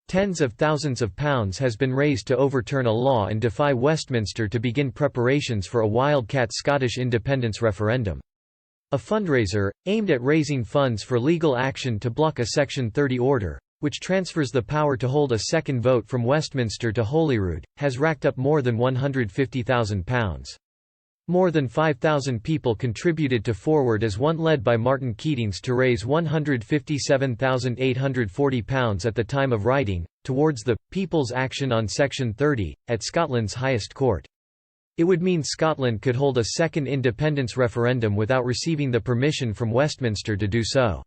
Tens of thousands of pounds has been raised to overturn a law and defy Westminster to begin preparations for a wildcat Scottish independence referendum. A fundraiser, aimed at raising funds for legal action to block a Section 30 order, which transfers the power to hold a second vote from Westminster to Holyrood, has racked up more than £150,000. More than 5,000 people contributed to Forward as one led by Martin Keatings to raise £157,840 at the time of writing, towards the People's Action on Section 30, at Scotland's highest court. It would mean Scotland could hold a second independence referendum without receiving the permission from Westminster to do so.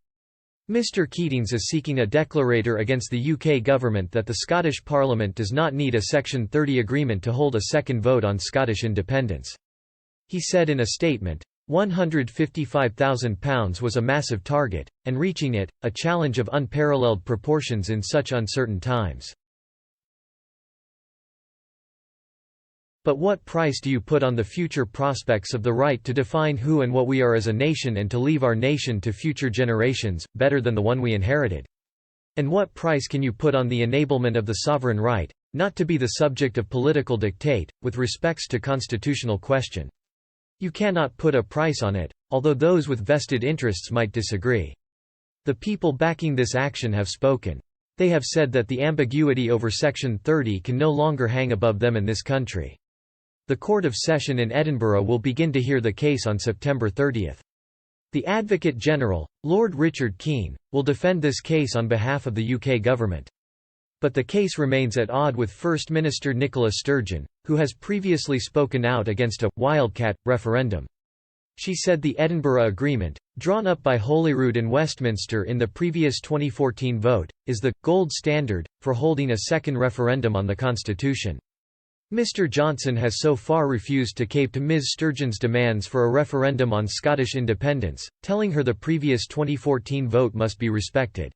Mr Keatings is seeking a declarator against the UK government that the Scottish Parliament does not need a Section 30 agreement to hold a second vote on Scottish independence. He said in a statement, £155,000 was a massive target, and reaching it, a challenge of unparalleled proportions in such uncertain times. But what price do you put on the future prospects of the right to define who and what we are as a nation and to leave our nation to future generations, better than the one we inherited? And what price can you put on the enablement of the sovereign right, not to be the subject of political dictate, with respects to constitutional question? You cannot put a price on it, although those with vested interests might disagree. The people backing this action have spoken. They have said that the ambiguity over Section 30 can no longer hang above them in this country. The Court of Session in Edinburgh will begin to hear the case on September 30. The Advocate General, Lord Richard Keane, will defend this case on behalf of the UK government. But the case remains at odds with First Minister Nicola Sturgeon, who has previously spoken out against a «wildcat» referendum. She said the Edinburgh Agreement, drawn up by Holyrood and Westminster in the previous 2014 vote, is the «gold standard» for holding a second referendum on the Constitution. Mr Johnson has so far refused to cape to Ms Sturgeon's demands for a referendum on Scottish independence, telling her the previous 2014 vote must be respected.